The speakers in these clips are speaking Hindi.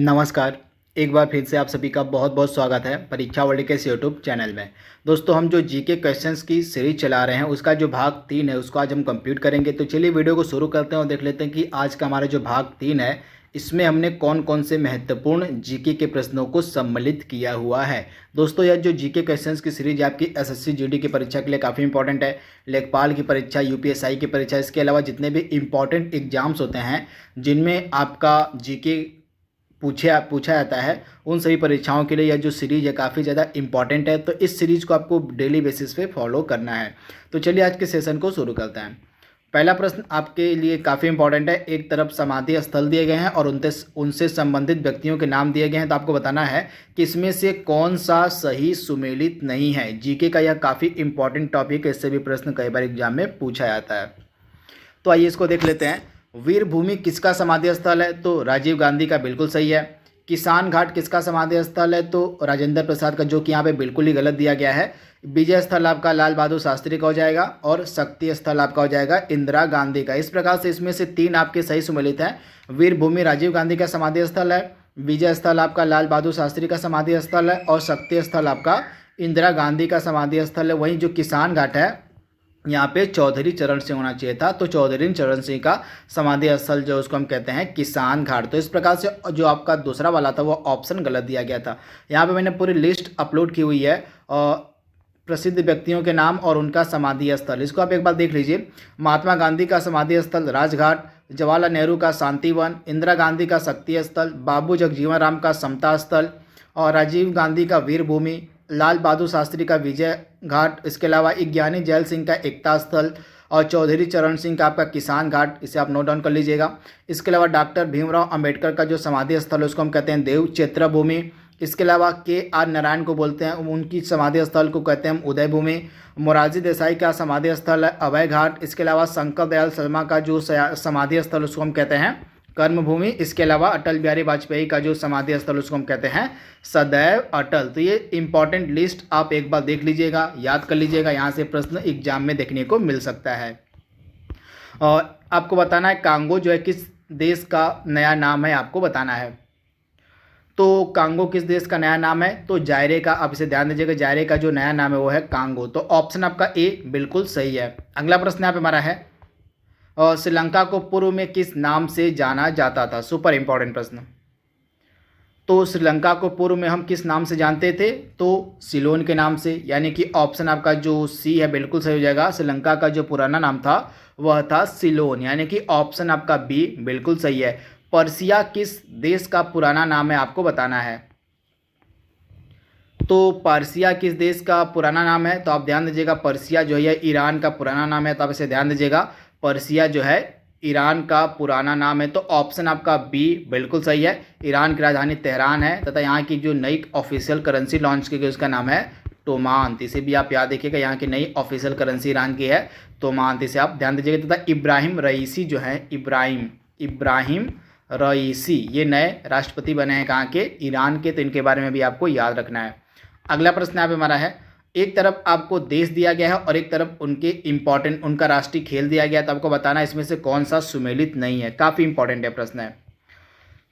नमस्कार। एक बार फिर से आप सभी का बहुत बहुत स्वागत है परीक्षा वर्ल्ड के इस यूट्यूब चैनल में। दोस्तों, हम जो जीके क्वेश्चंस की सीरीज चला रहे हैं उसका जो भाग 3 है उसको आज हम कंप्लीट करेंगे। तो चलिए वीडियो को शुरू करते हैं और देख लेते हैं कि आज का हमारा जो भाग 3 है इसमें हमने कौन कौन से महत्वपूर्ण जीके के प्रश्नों को सम्मिलित किया हुआ है। दोस्तों, यह जो जीके क्वेश्चंस की सीरीज आपकी एसएससी जीडी की परीक्षा के लिए काफ़ी इंपॉर्टेंट है। लेखपाल की परीक्षा, यूपीएसआई की परीक्षा, इसके अलावा जितने भी इंपॉर्टेंट एग्जाम्स होते हैं जिनमें आपका जीके पूछा जाता है, उन सभी परीक्षाओं के लिए यह जो सीरीज है काफ़ी ज़्यादा इंपॉर्टेंट है। तो इस सीरीज को आपको डेली बेसिस पे फॉलो करना है। तो चलिए आज के सेशन को शुरू करते हैं। पहला प्रश्न आपके लिए काफ़ी इंपॉर्टेंट है। एक तरफ समाधि स्थल दिए गए हैं और उनसे संबंधित व्यक्तियों के नाम दिए गए हैं। तो आपको बताना है कि इसमें से कौन सा सही सुमेलित नहीं है। जीके का यह काफ़ी इंपॉर्टेंट टॉपिक है, इससे भी प्रश्न कई बार एग्जाम में पूछा जाता है। तो आइए इसको देख लेते हैं। वीर भूमि किसका समाधि स्थल है? तो राजीव गांधी का बिल्कुल सही है। किसान घाट किसका समाधि स्थल है? तो राजेंद्र प्रसाद का, जो कि यहाँ पे बिल्कुल ही गलत दिया गया है। विजय स्थल आपका लाल बहादुर शास्त्री का हो जाएगा और शक्ति स्थल आपका हो जाएगा इंदिरा गांधी का। इस प्रकार से इसमें से 3 आपके सही सुमेलित हैं। वीर भूमि राजीव गांधी का समाधि स्थल है, विजय स्थल आपका लाल बहादुर शास्त्री का समाधि स्थल है और शक्ति स्थल आपका इंदिरा गांधी का समाधि स्थल है। वहीं जो किसान घाट है यहाँ पे चौधरी चरण सिंह होना चाहिए था। तो चौधरी चरण सिंह का समाधि स्थल जो उसको हम कहते हैं किसान घाट। तो इस प्रकार से जो आपका दूसरा वाला था वो ऑप्शन गलत दिया गया था। यहाँ पे मैंने पूरी लिस्ट अपलोड की हुई है और प्रसिद्ध व्यक्तियों के नाम और उनका समाधि स्थल, इसको आप एक बार देख लीजिए। महात्मा गांधी का समाधि स्थल राजघाट, जवाहरलाल नेहरू का शांतिवन, इंदिरा गांधी का शक्ति स्थल, बाबू जगजीवन राम का समता स्थल और राजीव गांधी का वीर भूमि, लाल बहादुर शास्त्री का विजय घाट, इसके अलावा ज्ञानी जैल सिंह का एकता स्थल और चौधरी चरण सिंह का आपका किसान घाट। इसे आप नोट डाउन कर लीजिएगा। इसके अलावा डॉक्टर भीमराव अंबेडकर का जो समाधि स्थल है उसको हम कहते हैं देव चैत्र भूमि। इसके अलावा के.आर. नारायण को बोलते हैं, उनकी समाधि स्थल को कहते हैं हम उदय भूमि। मोरारजी देसाई का समाधि स्थल है अभय घाट। इसके अलावा शंकर दयाल शर्मा का जो समाधि स्थल उसको हम कहते हैं कर्म भूमि। इसके अलावा अटल बिहारी वाजपेयी का जो समाधि स्थल उसको हम कहते हैं सदैव अटल। तो ये इंपॉर्टेंट लिस्ट आप एक बार देख लीजिएगा, याद कर लीजिएगा, यहाँ से प्रश्न एग्जाम में देखने को मिल सकता है। और आपको बताना है कांगो जो है किस देश का नया नाम है, आपको बताना है। तो कांगो किस देश का नया नाम है? तो जायरे का। आप इसे ध्यान दीजिएगा, जायरे का जो नया नाम है वो है कांगो। तो ऑप्शन आपका ए बिल्कुल सही है। अगला प्रश्न यहाँ पे हमारा है, और श्रीलंका को पूर्व में किस नाम से जाना जाता था? सुपर इंपॉर्टेंट प्रश्न। तो श्रीलंका को पूर्व में हम किस नाम से जानते थे? तो सिलोन के नाम से, यानी कि ऑप्शन आपका जो सी है बिल्कुल सही हो जाएगा। श्रीलंका का जो पुराना नाम था वह था सिलोन, यानी कि ऑप्शन आपका बी बिल्कुल सही है। पर्सिया किस देश का पुराना नाम है, आपको बताना है। तो पर्सिया किस देश का पुराना नाम है? तो आप ध्यान दीजिएगा, पर्सिया जो है ईरान का पुराना नाम है। तो आप इसे ध्यान दीजिएगा, पर्सिया जो है ईरान का पुराना नाम है। तो ऑप्शन आपका बी बिल्कुल सही है। ईरान की राजधानी तेहरान है तथा यहाँ की जो नई ऑफिशियल करेंसी लॉन्च की गई उसका नाम है टोमांत। इसे भी आप याद रखिएगा, यहाँ की नई ऑफिशियल करेंसी ईरान की है टोमांत, इसे आप ध्यान दीजिएगा। तथा इब्राहिम रईसी जो है, इब्राहिम रईसी, ये नए राष्ट्रपति बने हैं कहाँ के? ईरान के। तो इनके बारे में भी आपको याद रखना है। अगला प्रश्न यहाँ पे हमारा है, एक तरफ आपको देश दिया गया है और एक तरफ उनका राष्ट्रीय खेल दिया गया है। तो आपको बताना है इसमें से कौन सा सुमेलित नहीं है। काफ़ी इंपॉर्टेंट है प्रश्न है,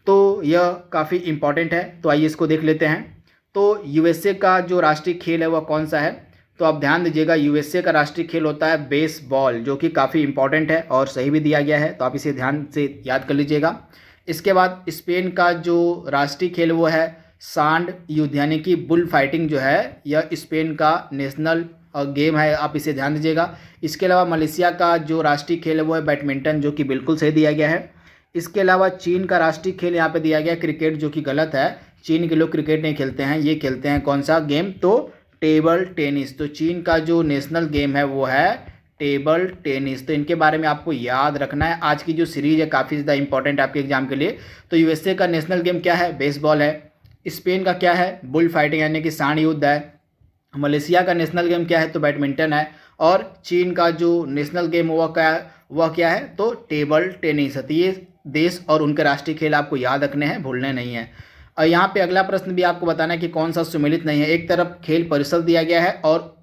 तो यह काफ़ी इंपॉर्टेंट है। तो आइए इसको देख लेते हैं। तो यूएसए का जो राष्ट्रीय खेल है वह कौन सा है? तो आप ध्यान दीजिएगा, यूएसए का राष्ट्रीय खेल होता है बेसबॉल, जो कि काफ़ी इंपॉर्टेंट है और सही भी दिया गया है। तो आप इसे ध्यान से याद कर लीजिएगा। इसके बाद स्पेन का जो राष्ट्रीय खेल वो है सांड युद्ध, यानी कि बुल फाइटिंग जो है यह स्पेन का नेशनल गेम है। आप इसे ध्यान दीजिएगा। इसके अलावा मलेशिया का जो राष्ट्रीय खेल है वो है बैडमिंटन, जो कि बिल्कुल सही दिया गया है। इसके अलावा चीन का राष्ट्रीय खेल यहाँ पे दिया गया है क्रिकेट, जो कि गलत है। चीन के लोग क्रिकेट नहीं खेलते हैं, ये खेलते हैं कौन सा गेम? तो टेबल टेनिस। तो चीन का जो नेशनल गेम है वो है टेबल टेनिस। तो इनके बारे में आपको याद रखना है। आज की जो सीरीज है काफ़ी ज़्यादा इंपॉर्टेंट है आपके एग्जाम के लिए। तो यूएसए का नेशनल गेम क्या है? बेसबॉल है। स्पेन का क्या है? बुल फाइटिंग, यानी कि सांड युद्ध है। मलेशिया का नेशनल गेम क्या है? तो बैडमिंटन है। और चीन का जो नेशनल गेम वह क्या है? तो टेबल टेनिस है। तो ये देश और उनके राष्ट्रीय खेल आपको याद रखने हैं, भूलने नहीं है। और यहाँ पे अगला प्रश्न भी आपको बताना है कि कौन सा सुमेलित नहीं है। एक तरफ खेल परिषद दिया गया है और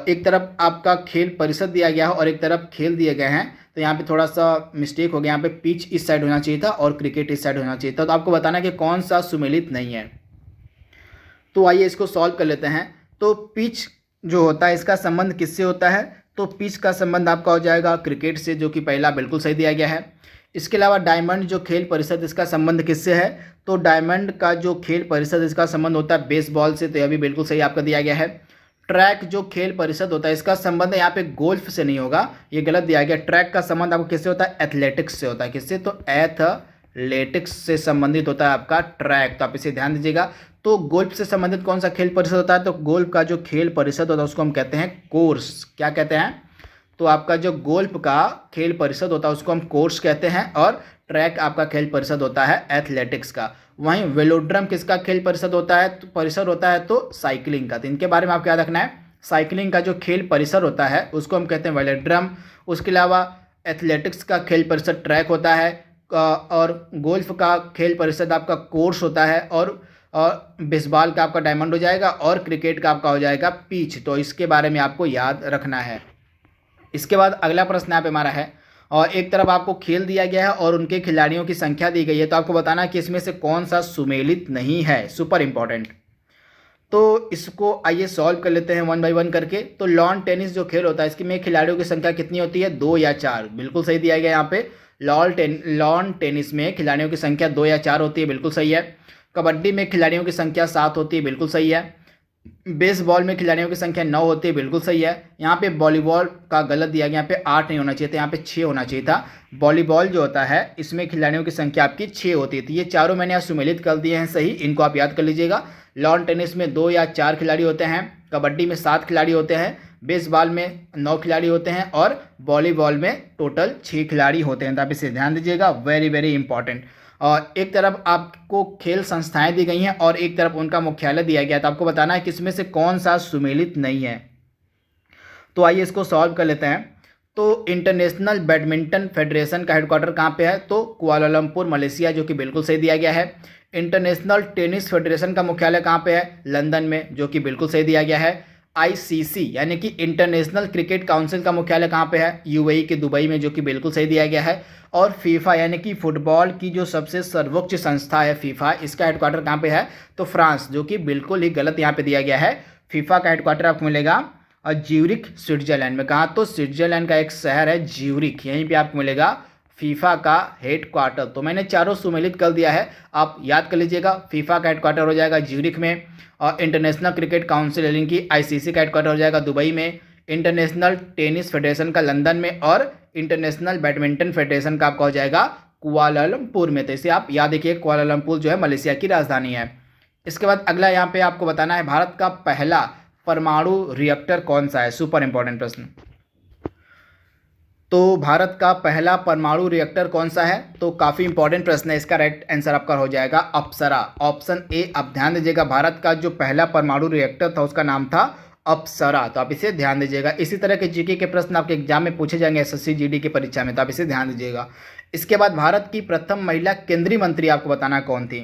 एक तरफ आपका खेल परिषद दिया गया है और एक तरफ खेल दिए गए हैं तो यहाँ पे थोड़ा सा मिस्टेक हो गया, यहाँ पे पिच इस साइड होना चाहिए था और क्रिकेट इस साइड होना चाहिए था। तो आपको बताना कि कौन सा सुमेलित नहीं है। तो आइए इसको सॉल्व कर लेते हैं। तो पिच जो होता है इसका संबंध किससे होता है? तो पिच का संबंध आपका हो जाएगा क्रिकेट से, जो कि पहला बिल्कुल सही दिया गया है। इसके अलावा डायमंड जो खेल परिषद, इसका संबंध किससे है? तो डायमंड का जो खेल परिषद इसका संबंध होता है बेसबॉल से, तो यह भी बिल्कुल सही आपका दिया गया है। ट्रैक जो खेल परिषद होता है इसका संबंध यहाँ पे गोल्फ से नहीं होगा, ये गलत दिया गया। ट्रैक का संबंध आपको किससे होता है? एथलेटिक्स से होता है। किससे? तो एथलेटिक्स से संबंधित होता है आपका ट्रैक, तो आप इसे ध्यान दीजिएगा। तो गोल्फ से संबंधित कौन सा खेल परिषद होता है? तो गोल्फ का जो खेल परिषद होता है उसको हम कहते हैं कोर्स। क्या कहते हैं? तो आपका जो गोल्फ का खेल परिषद होता है उसको हम कोर्स कहते हैं, और ट्रैक आपका खेल परिषद होता है एथलेटिक्स का। वहीं वेलोड्रम किसका खेल परिषद होता है? तो परिसर होता है तो साइकिलिंग का। तो इनके बारे में आपको याद रखना है, साइकिलिंग का जो खेल परिसर होता है उसको हम कहते हैं वेलोड्रम। उसके अलावा एथलेटिक्स का खेल परिषद ट्रैक होता है, और गोल्फ का खेल परिषद आपका कोर्स होता है, और बेसबॉल का आपका डायमंड हो जाएगा, और क्रिकेट का आपका हो जाएगा पिच। तो इसके बारे में आपको याद रखना है। इसके बाद अगला प्रश्न यहाँ पे हमारा है, और एक तरफ आपको खेल दिया गया है और उनके खिलाड़ियों की संख्या दी गई है, तो आपको बताना है कि इसमें से कौन सा सुमेलित नहीं है। Super important. तो इसको आइए सॉल्व कर लेते हैं वन बाय वन करके। तो लॉन टेनिस जो खेल होता है इसकी में खिलाड़ियों की संख्या कितनी होती है? 2 या 4। बिल्कुल सही दिया गया यहाँ पे। लॉन टेनिस में खिलाड़ियों की संख्या 2 या 4 होती है, बिल्कुल सही है। कबड्डी में खिलाड़ियों की संख्या 7 होती है, बिल्कुल सही है। बेसबॉल में खिलाड़ियों की संख्या 9 होती है, बिल्कुल सही है। यहाँ पे वॉलीबॉल का गलत दिया गया, यहाँ पे 8 नहीं होना चाहिए था, यहाँ पे 6 होना चाहिए था। वॉलीबॉल जो होता है इसमें खिलाड़ियों की संख्या आपकी 6 होती है। तो ये चारों मैंने यहाँ सुमेलित कर दिए हैं सही, इनको आप याद कर लीजिएगा। लॉन टेनिस में 2 या 4 खिलाड़ी होते हैं, कबड्डी में 7 खिलाड़ी होते हैं, बेसबॉल में 9 खिलाड़ी होते हैं, और वॉलीबॉल में टोटल 6 खिलाड़ी होते हैं। तो आप इसे ध्यान दीजिएगा, वेरी वेरी इंपॉर्टेंट। और एक तरफ आपको खेल संस्थाएं दी गई हैं और एक तरफ उनका मुख्यालय दिया गया है, तो आपको बताना है कि इसमें से कौन सा सुमेलित नहीं है। तो आइए इसको सॉल्व कर लेते हैं। तो इंटरनेशनल बैडमिंटन फेडरेशन का हेडक्वार्टर कहाँ पे है? तो कुआलालंपुर मलेशिया, जो कि बिल्कुल सही दिया गया है। इंटरनेशनल टेनिस फेडरेशन का मुख्यालय कहाँ पे है? लंदन में, जो कि बिल्कुल सही दिया गया है। आईसीसी यानी कि इंटरनेशनल क्रिकेट काउंसिल का मुख्यालय कहाँ पे है? यूएई के दुबई में, जो कि बिल्कुल सही दिया गया है। और फीफा यानी कि फुटबॉल की जो सबसे सर्वोच्च संस्था है फीफा, इसका हेडक्वार्टर कहाँ पे है? तो फ्रांस, जो कि बिल्कुल ही गलत यहाँ पे दिया गया है। फीफा का हेडक्वार्टर आपको मिलेगा और ज्यूरिख स्विट्जरलैंड में। कहाँ? तो स्विट्जरलैंड का एक शहर है ज्यूरिख, यहीं पे आपको मिलेगा फीफा का हेडक्वार्टर। तो मैंने चारों सुमेलित कर दिया है, आप याद कर लीजिएगा। फीफा का हेडक्वार्टर हो जाएगा ज्यूरिख में, और इंटरनेशनल क्रिकेट काउंसिल यानी कि आईसीसी का हेडक्वार्टर हो जाएगा दुबई में, इंटरनेशनल टेनिस फेडरेशन का लंदन में, और इंटरनेशनल बैडमिंटन फेडरेशन का आपका हो जाएगा कुआलालंपुर में। तो इसे आप याद रखिए, कुआलालंपुर जो है मलेशिया की राजधानी है। इसके बाद अगला यहाँ पे आपको बताना है, भारत का पहला परमाणु रिएक्टर कौन सा है? सुपर इंपॉर्टेंट प्रश्न। तो भारत का पहला परमाणु रिएक्टर कौन सा है? तो काफ़ी इंपॉर्टेंट प्रश्न है, इसका राइट आंसर आपका हो जाएगा अप्सरा, ऑप्शन ए। आप ध्यान दीजिएगा, भारत का जो पहला परमाणु रिएक्टर था उसका नाम था अप्सरा, तो आप इसे ध्यान दीजिएगा। इसी तरह के जीके के प्रश्न आपके एग्जाम में पूछे जाएंगे एसएससी जीडी की परीक्षा में, तो आप इसे ध्यान दीजिएगा। इसके बाद भारत की प्रथम महिला केंद्रीय मंत्री आपको बताना कौन थी?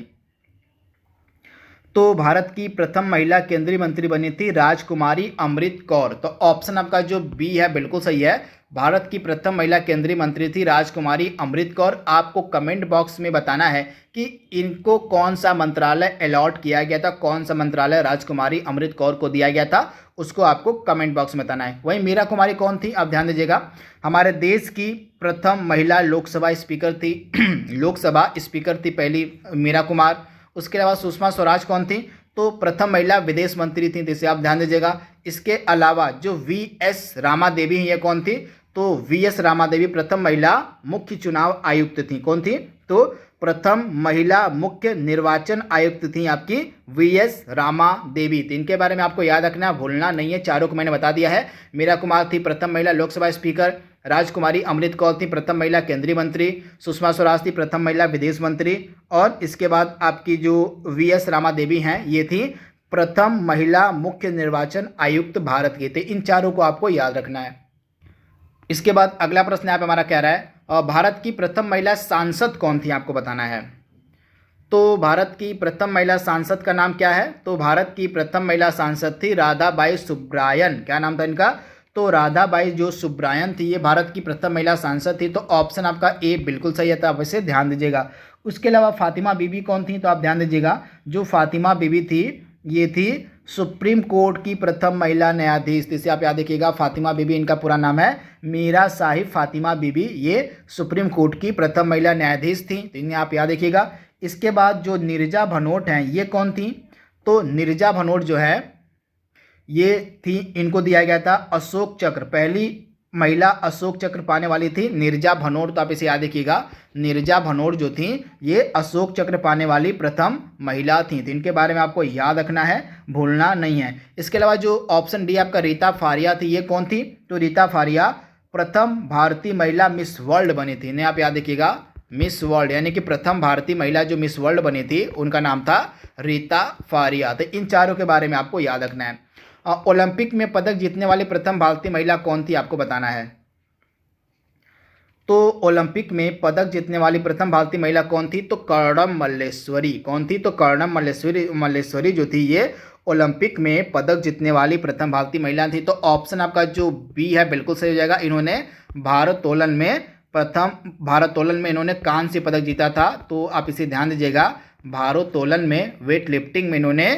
तो भारत की प्रथम महिला केंद्रीय मंत्री बनी थी राजकुमारी अमृत कौर। तो ऑप्शन आपका जो बी है बिल्कुल सही है, भारत की प्रथम महिला केंद्रीय मंत्री थी राजकुमारी अमृत कौर। आपको कमेंट बॉक्स में बताना है कि इनको कौन सा मंत्रालय अलॉट किया गया था, कौन सा मंत्रालय राजकुमारी अमृत कौर को दिया गया था, उसको आपको कमेंट बॉक्स में बताना है। वहीं मीरा कुमारी कौन थी? आप ध्यान दीजिएगा, हमारे देश की प्रथम महिला लोकसभा स्पीकर थी लोकसभा स्पीकर थी पहली मीरा कुमार। उसके अलावा सुषमा स्वराज कौन थी? तो प्रथम महिला विदेश मंत्री थी, जिसे आप ध्यान दीजिएगा। इसके अलावा जो वीएस रामा देवी हैं, ये कौन थी? तो वीएस रामा देवी प्रथम महिला मुख्य चुनाव आयुक्त थी। कौन थी? तो प्रथम महिला मुख्य निर्वाचन आयुक्त थी आपकी वीएस रामा देवी। तो इनके बारे में आपको याद रखना, भूलना नहीं है। चारों को मैंने बता दिया है। मीरा कुमार थी प्रथम महिला लोकसभा स्पीकर, राजकुमारी अमृत कौर थी प्रथम महिला केंद्रीय मंत्री, सुषमा स्वराज थी प्रथम महिला विदेश मंत्री, और इसके बाद आपकी जो वीएस रामा देवी हैं ये थी प्रथम महिला मुख्य निर्वाचन आयुक्त भारत की थे। इन चारों को आपको याद रखना है। इसके बाद अगला प्रश्न यहाँ पे हमारा कह रहा है, भारत की प्रथम महिला सांसद कौन थी? आपको बताना है। तो भारत की प्रथम महिला सांसद का नाम क्या है? तो भारत की प्रथम महिला सांसद थी राधाबाई सुब्रायन। क्या नाम था इनका? तो राधाबाई जो सुब्रायन थी ये भारत की प्रथम महिला सांसद थी, तो ऑप्शन आपका ए बिल्कुल सही है, तो आप इसे ध्यान दीजिएगा। उसके अलावा फातिमा बीबी कौन थी, तो आप ध्यान दीजिएगा, जो फातिमा बीबी थी ये थी सुप्रीम कोर्ट की प्रथम महिला न्यायाधीश। इसे आप याद रखिएगा, फातिमा बीबी इनका पूरा नाम है, मीरा साहिब फातिमा बीबी, ये सुप्रीम कोर्ट की प्रथम महिला न्यायाधीश थी, तो इन्हें आप याद रखिएगा। इसके बाद जो नीरजा भनोट हैं ये कौन थी, तो नीरजा भनोट जो है ये थी, इनको दिया गया था अशोक चक्र, पहली महिला अशोक चक्र पाने वाली थी नीरजा भनोट, तो आप इसे याद रखिएगा, नीरजा भनोट जो थी ये अशोक चक्र पाने वाली प्रथम महिला थी, तो इनके बारे में आपको याद रखना है, भूलना नहीं है। इसके अलावा जो ऑप्शन डी आपका रीता फारिया थी ये कौन थी, तो रीता फारिया प्रथम भारतीय महिला मिस वर्ल्ड बनी थी, इन्हें आप याद रखिएगा, मिस वर्ल्ड यानी कि प्रथम भारतीय महिला जो मिस वर्ल्ड बनी थी उनका नाम था रीता फारिया। तो इन चारों के बारे में आपको याद रखना है। ओलंपिक में पदक जीतने वाली प्रथम भारतीय महिला कौन थी, आपको बताना है। तो ओलंपिक में पदक जीतने वाली प्रथम भारतीय महिला कौन थी, तो कर्णम मल्लेश्वरी। कौन थी, तो कर्णम मल्लेश्वरी जो थी ये ओलंपिक में पदक जीतने वाली प्रथम भारतीय महिला थी। तो ऑप्शन आपका जो बी है बिल्कुल सही हो जाएगा। इन्होंने भारोत्तोलन में इन्होंने कांस्य पदक जीता था, तो आप इसे ध्यान दीजिएगा, भारोत्तोलन में वेट लिफ्टिंग में इन्होंने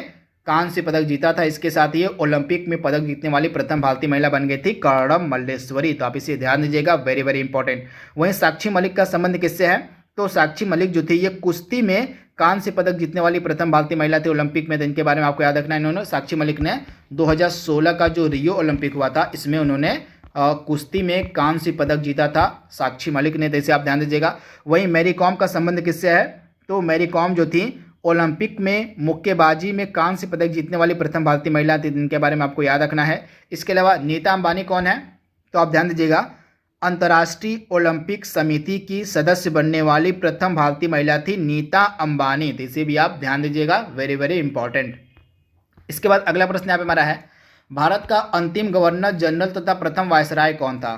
कांस्य पदक जीता था। इसके साथ ही ओलंपिक में पदक जीतने वाली प्रथम भारतीय महिला बन गई थी कर्णम मल्लेश्वरी, तो आप इसे ध्यान दीजिएगा, वेरी वेरी इंपॉर्टेंट। वहीं साक्षी मलिक का संबंध किससे है, तो साक्षी मलिक जो थी ये कुश्ती में कांस्य पदक जीतने वाली प्रथम भारतीय महिला थी ओलंपिक में, तो इनके बारे में आपको याद रखना है। इन्होंने साक्षी मलिक ने 2016 का जो रियो ओलंपिक हुआ था इसमें उन्होंने कुश्ती में कांस्य पदक जीता था साक्षी मलिक ने, तो इसे आप ध्यान दीजिएगा। वहीं मैरी कॉम का संबंध किससे है, तो मैरी कॉम जो थी ओलंपिक में मुक्केबाजी में कांस्य पदक जीतने वाली प्रथम भारतीय महिला थी, जिनके बारे में आपको याद रखना है। इसके अलावा नीता अंबानी कौन है, तो आप ध्यान दीजिएगा, अंतर्राष्ट्रीय ओलंपिक समिति की सदस्य बनने वाली प्रथम भारतीय महिला थी नीता अंबानी, तो इसे भी आप ध्यान दीजिएगा, वेरी वेरी इंपॉर्टेंट। इसके बाद अगला प्रश्न यहाँ पे हमारा है, भारत का अंतिम गवर्नर जनरल तथा प्रथम वायसराय कौन था।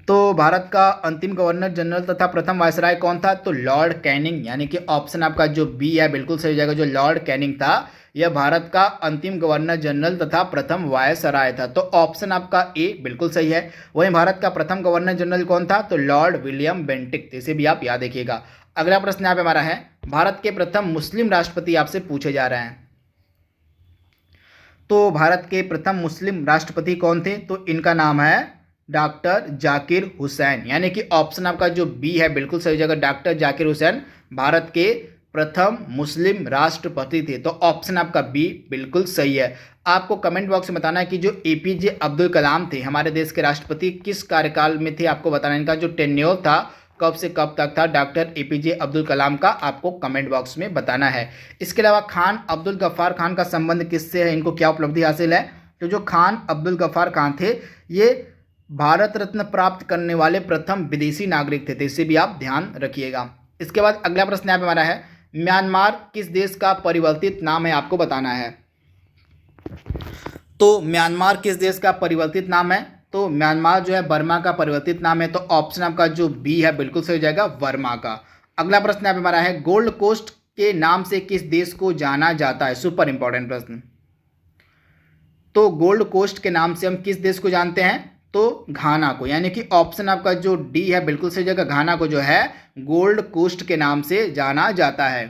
तो भारत का अंतिम गवर्नर जनरल तथा प्रथम वायसराय कौन था, तो लॉर्ड कैनिंग, यानी कि ऑप्शन आपका जो बी है बिल्कुल सही हो जाएगा। जो लॉर्ड कैनिंग था यह भारत का अंतिम गवर्नर जनरल तथा प्रथम वायसराय था, तो ऑप्शन आपका ए बिल्कुल सही है। वहीं भारत का प्रथम गवर्नर जनरल कौन था, तो लॉर्ड विलियम बेंटिक, इसे भी आप याद रखिएगा। अगला प्रश्न यहाँ पे हमारा है, भारत के प्रथम मुस्लिम राष्ट्रपति आपसे पूछे जा रहे हैं। तो भारत के प्रथम मुस्लिम राष्ट्रपति कौन थे, तो इनका नाम है डॉक्टर जाकिर हुसैन, यानी कि ऑप्शन आपका जो बी है बिल्कुल सही जगह, डॉक्टर जाकिर हुसैन भारत के प्रथम मुस्लिम राष्ट्रपति थे, तो ऑप्शन आपका बी बिल्कुल सही है। आपको कमेंट बॉक्स में बताना है कि जो एपीजे अब्दुल कलाम थे हमारे देश के राष्ट्रपति किस कार्यकाल में थे, आपको बताना है। इनका जो टेन्योर था कब से कब तक था डॉक्टर एपीजे अब्दुल कलाम का, आपको कमेंट बॉक्स में बताना है। इसके अलावा खान अब्दुल गफ्फार खान का संबंध किससे है, इनको क्या उपलब्धि हासिल है, तो जो खान अब्दुल गफ्फार खान थे ये भारत रत्न प्राप्त करने वाले प्रथम विदेशी नागरिक थे, तो इसे भी आप ध्यान रखिएगा। इसके बाद अगला प्रश्न यहाँ पे हमारा है, म्यांमार किस देश का परिवर्तित नाम है, आपको बताना है। तो म्यांमार किस देश का परिवर्तित नाम है, तो म्यांमार जो है बर्मा का परिवर्तित नाम है, तो ऑप्शन आपका जो बी है बिल्कुल सही हो जाएगा, बर्मा का। अगला प्रश्न यहाँ पे हमारा है, गोल्ड कोस्ट के नाम से किस देश को जाना जाता है, सुपर इंपॉर्टेंट प्रश्न। तो गोल्ड कोस्ट के नाम से हम किस देश को जानते हैं, तो घाना को, यानी कि ऑप्शन आपका जो डी है बिल्कुल सही जगह, घाना को जो है गोल्ड कोस्ट के नाम से जाना जाता है।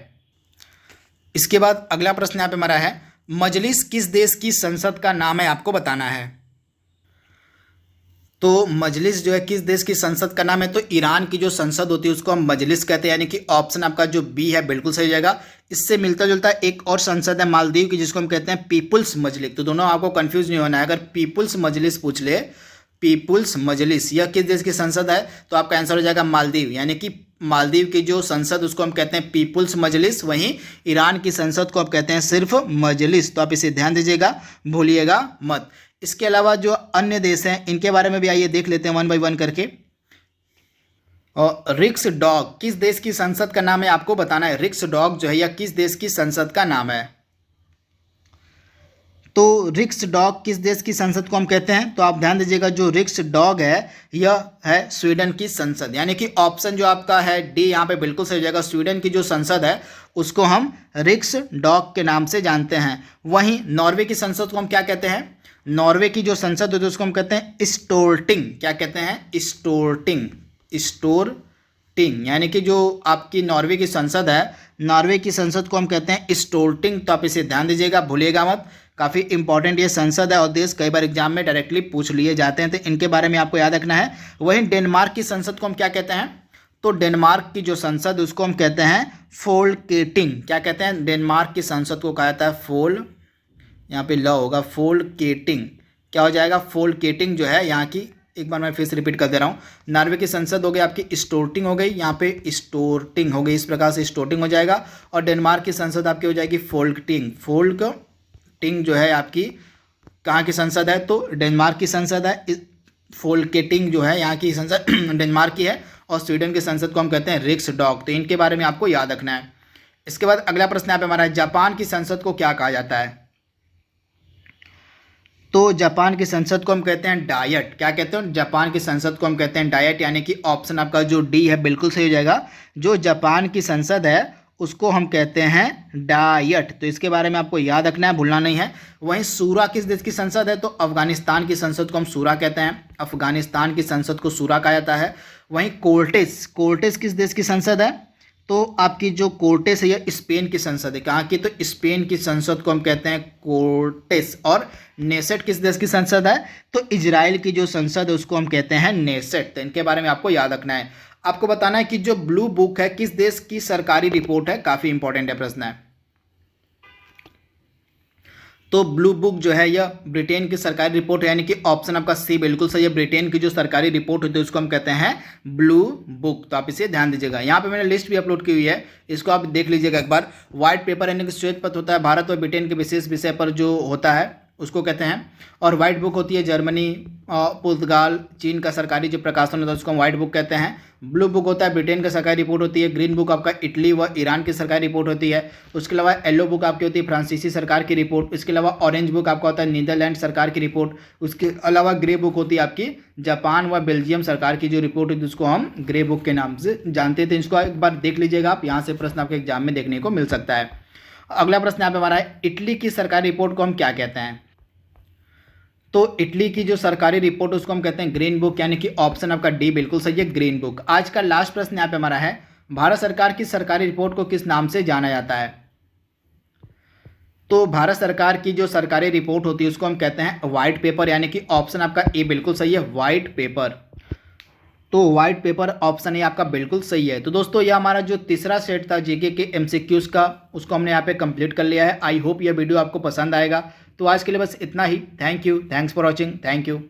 इसके बाद अगला प्रश्न यहाँ पे हमारा है, मजलिस किस देश की संसद का नाम है, आपको बताना है। तो मजलिस जो है किस देश की संसद का नाम है, तो ईरान की जो संसद होती है उसको हम मजलिस कहते हैं, यानी कि ऑप्शन आपका जो बी है बिल्कुल सही जाएगा। इससे मिलता जुलता एक और संसद है मालदीव की, जिसको हम कहते हैं पीपुल्स मजलिस, तो दोनों आपको कंफ्यूज नहीं होना है। अगर पीपुल्स मजलिस पूछ ले, पीपुल्स मजलिस यह किस देश की संसद है, तो आपका आंसर हो जाएगा मालदीव, यानी कि मालदीव की जो संसद उसको हम कहते हैं पीपुल्स मजलिस। वहीं ईरान की संसद को आप कहते हैं सिर्फ मजलिस, तो आप इसे ध्यान दीजिएगा, भूलिएगा मत। इसके अलावा जो अन्य देश हैं इनके बारे में भी आइए देख लेते हैं वन बाय वन करके। और रिक्स डॉग किस देश की संसद का नाम है, आपको बताना है। रिक्स डॉग जो है यह किस देश की संसद का नाम है, तो रिक्स डॉग किस देश की संसद को हम कहते हैं, तो आप ध्यान दीजिएगा, जो रिक्स डॉग है यह है स्वीडन की संसद, यानी कि ऑप्शन जो आपका है डी यहाँ पे बिल्कुल सही हो जाएगा। स्वीडन की जो संसद है उसको हम रिक्स डॉग के नाम से जानते हैं। वहीं नॉर्वे की संसद को हम क्या कहते हैं, नॉर्वे की जो संसद होती है उसको हम कहते हैं स्टोर्टिंग। क्या कहते हैं? स्टोर्टिंग। स्टोर्टिंग यानी कि जो आपकी नॉर्वे की संसद है, नॉर्वे की संसद को हम कहते हैं स्टोर्टिंग। तो आप इसे ध्यान दीजिएगा, भूलिएगा मत, काफ़ी इंपॉर्टेंट ये संसद है और देश कई बार एग्जाम में डायरेक्टली पूछ लिए जाते हैं, तो इनके बारे में आपको याद रखना है। वहीं डेनमार्क की संसद को हम क्या कहते हैं? तो डेनमार्क की जो संसद है उसको हम कहते हैं फोल्केटिंग। क्या कहते हैं? डेनमार्क की संसद को कहा जाता है यहाँ पे ल होगा फोल्केटिंग। क्या हो जाएगा? फोल्केटिंग जो है यहाँ की, एक बार मैं फिर से रिपीट कर दे रहा हूँ। नॉर्वे की संसद हो गई आपकी स्टोर्टिंग हो गई, यहाँ पे स्टोर्टिंग हो गई, इस प्रकार से स्टोर्टिंग हो जाएगा। और डेनमार्क की संसद आपकी हो जाएगी फोल्कटिंग। फोल्कटिंग जो है आपकी कहाँ की संसद है? तो डेनमार्क की संसद है। फोल्केटिंग जो है यहाँ की संसद डेनमार्क की है। और स्वीडन की संसद को हम कहते हैं रिक्सडॉग। तो इनके बारे में आपको याद रखना है। इसके बाद अगला प्रश्न यहाँ पे हमारा है, जापान की संसद को क्या कहा जाता है? तो जापान की संसद को हम कहते हैं डायट। क्या कहते हैं? जापान की संसद को हम कहते हैं डायट, यानी कि ऑप्शन आपका जो डी है बिल्कुल सही हो जाएगा। जो जापान की संसद है उसको हम कहते हैं डायट। तो इसके बारे में आपको याद रखना है, भूलना नहीं है। वहीं सूरा किस देश की संसद है? तो अफगानिस्तान की संसद को हम सूरा कहते हैं। अफगानिस्तान की संसद को सूरा कहा जाता है। वहीं कोर्टेस किस देश की संसद है? तो आपकी जो कोर्टेस है यह स्पेन की संसद है। कहाँ की? तो स्पेन की संसद को हम कहते हैं कोर्टेस। और नेसेट किस देश की संसद है? तो इजराइल की जो संसद है उसको हम कहते हैं नेसेट। तो इनके बारे में आपको याद रखना है। आपको बताना है कि जो ब्लू बुक है किस देश की सरकारी रिपोर्ट है, काफ़ी इंपॉर्टेंट है प्रश्न है। तो ब्लू बुक जो है यह ब्रिटेन की सरकारी रिपोर्ट है, यानी कि ऑप्शन आपका सी बिल्कुल सही है। ब्रिटेन की जो सरकारी रिपोर्ट होती है उसको हम कहते हैं ब्लू बुक। तो आप इसे ध्यान दीजिएगा। यहाँ पे मैंने लिस्ट भी अपलोड की हुई है, इसको आप देख लीजिएगा एक बार। व्हाइट पेपर यानी कि श्वेत पत्र होता है भारत और ब्रिटेन के विशेष विषय पर जो होता है उसको कहते हैं। और व्हाइट बुक होती है जर्मनी, पुर्तगाल, चीन का सरकारी जो प्रकाशन होता है उसको हम व्हाइट बुक कहते हैं। ब्लू बुक होता है ब्रिटेन का सरकारी रिपोर्ट होती है। ग्रीन बुक आपका इटली व ईरान की सरकारी रिपोर्ट होती है। उसके अलावा येलो बुक आपकी होती है फ्रांसीसी सरकार की रिपोर्ट। इसके अलावा ऑरेंज बुक आपका होता है नीदरलैंड सरकार की रिपोर्ट। उसके अलावा ग्रे बुक होती है आपकी जापान व बेल्जियम सरकार की जो रिपोर्ट होती है उसको हम ग्रे बुक के नाम से जानते थे। इसको एक बार देख लीजिएगा आप, यहाँ से प्रश्न आपके एग्जाम में देखने को मिल सकता है। अगला प्रश्न यहाँ पे हमारा है, इटली की सरकारी रिपोर्ट को हम क्या कहते हैं? तो इटली की जो सरकारी रिपोर्ट उसको हम कहते हैं ग्रीन बुक, यानी कि ऑप्शन आपका डी बिल्कुल सही है, ग्रीन बुक। आज का लास्ट प्रश्न यहाँ पे हमारा है, भारत सरकार की सरकारी रिपोर्ट को किस नाम से जाना जाता है? तो भारत सरकार की जो सरकारी रिपोर्ट होती है उसको हम कहते हैं व्हाइट पेपर, यानी कि ऑप्शन आपका ए बिल्कुल सही है, व्हाइट पेपर। तो व्हाइट पेपर ऑप्शन ए आपका बिल्कुल सही है। तो दोस्तों यह हमारा जो तीसरा सेट था जीके के एमसीक्यूज का, उसको हमने यहाँ पे कंप्लीट कर लिया है। आई होप यह वीडियो आपको पसंद आएगा। तो आज के लिए बस इतना ही। Thank you, thanks for watching, thank you.